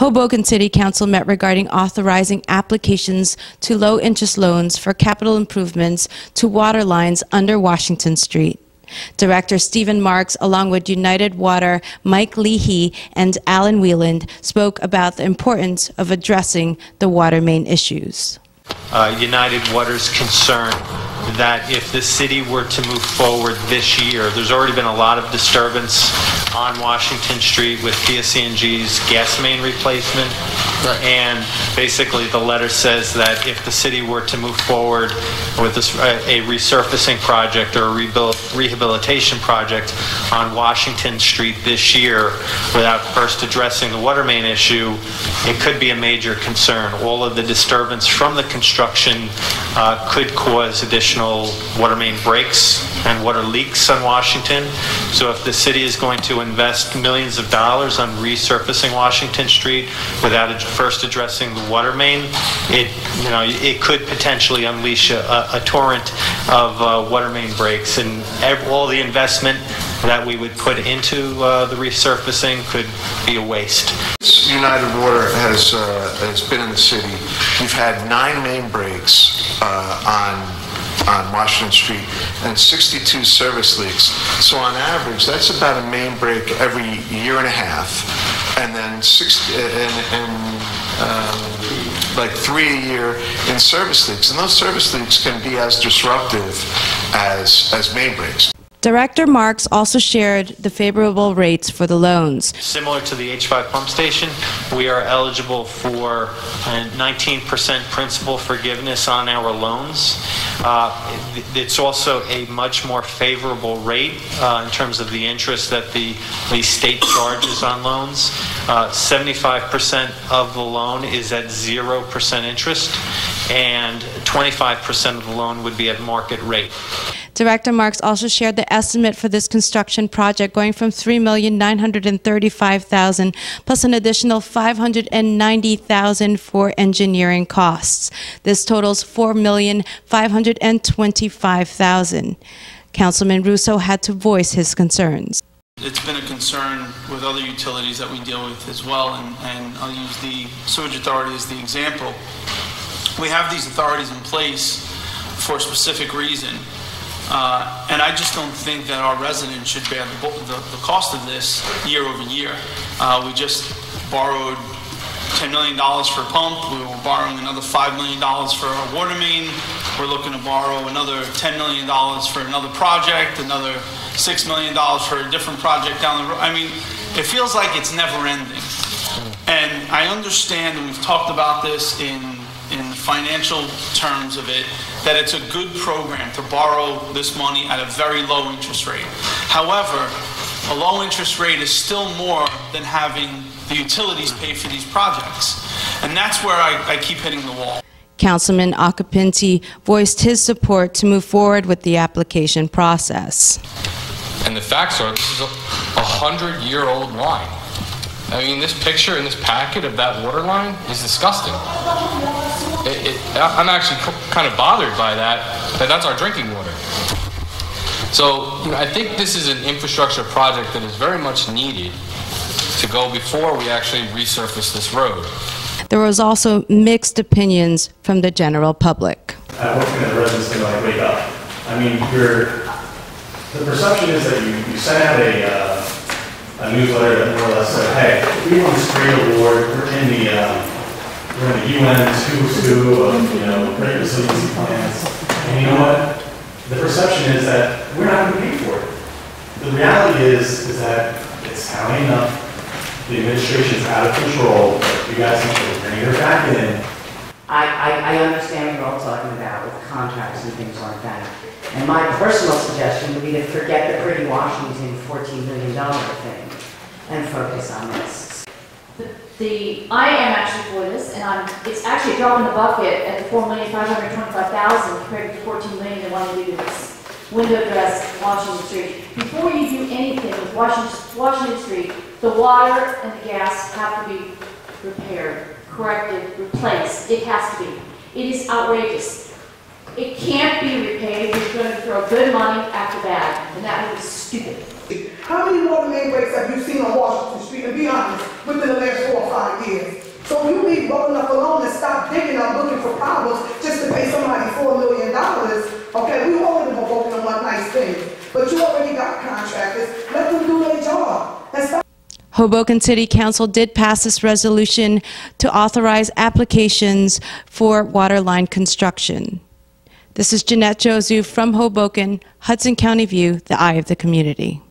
Hoboken City Council met regarding authorizing applications to low-interest loans for capital improvements to water lines under Washington Street. Director Stephen Marks, along with United Water, Mike Leahy, and Alan Wieland, spoke about the importance of addressing the water main issues. United Water's concern that if the city were to move forward this year, there's already been a lot of disturbance on Washington Street with PSE&G's gas main replacement. Right. And basically the letter says that if the city were to move forward with a resurfacing project or a rehabilitation project on Washington Street this year without first addressing the water main issue, it could be a major concern. All of the disturbance from the construction could cause additional water main breaks and water leaks on Washington. So if the city is going to invest millions of dollars on resurfacing Washington Street without first addressing the water main, it could potentially unleash a torrent of water main breaks, and all the investment that we would put into the resurfacing could be a waste. United Water has been in the city. We've had 9 main breaks on Washington Street and 62 service leaks. So on average, that's about a main break every year and a half, and then like 3 a year in service leaks. And those service leaks can be as disruptive as main breaks. Director Marks also shared the favorable rates for the loans. Similar to the H5 pump station, we are eligible for 19% principal forgiveness on our loans. It's also a much more favorable rate in terms of the interest that the state charges on loans. 75% of the loan is at 0% interest, and 25% of the loan would be at market rate. Director Marks also shared the estimate for this construction project going from $3,935,000 plus an additional $590,000 for engineering costs. This totals $4,525,000. Councilman Russo had to voice his concerns. It's been a concern with other utilities that we deal with as well, and I'll use the sewage authority as the example. We have these authorities in place for a specific reason. And I just don't think that our residents should bear the cost of this year over year. We just borrowed $10 million for a pump. We were borrowing another $5 million for a water main. We're looking to borrow another $10 million for another project, another $6 million for a different project down the road. I mean, it feels like it's never ending. And I understand, and we've talked about this in financial terms of it, that it's a good program to borrow this money at a very low interest rate. However, a low interest rate is still more than having the utilities pay for these projects. And that's where I keep hitting the wall. Councilman Occipitali voiced his support to move forward with the application process. And the facts are, this is a 100-year-old line. I mean, this picture in this packet of that water line is disgusting. I'm actually kind of bothered by that that's our drinking water. So, I think this is an infrastructure project that is very much needed to go before we actually resurface this road. There was also mixed opinions from the general public. What's going to residents think when they wake up? I mean, the perception is that you send out a newsletter that more or less said, hey, we won this great award, we're in the UN who's who of, great resiliency plans. And you know what? The perception is that we're not going to pay for it. The reality is that it's counting up. The administration's out of control. You guys need to bring her back in. I understand what you're all talking about with contracts and things like that. And my personal suggestion would be to forget the pretty Washington $14 million thing and focus on this. I am actually for this, and it's actually a drop in the bucket at the $4,525,000 compared to the $14 million they want to do this window dress Washington Street. Before you do anything with Washington Street, the water and the gas have to be repaired, corrected, replaced. It has to be. It is outrageous. It can't be repaid. You're going to throw good money after bad, and that would be stupid. How many water main breaks have you seen on Washington Street, and be honest, within the last 4 or 5 years? bold enough alone and stop digging up looking for problems just to pay somebody $4 million. Okay, we all in Hoboken and want nice things, but you already got contractors. Let them do their job and stop. Hoboken City Council did pass this resolution to authorize applications for water line construction. This is Jeanette Josu from Hoboken, Hudson County View, the eye of the community.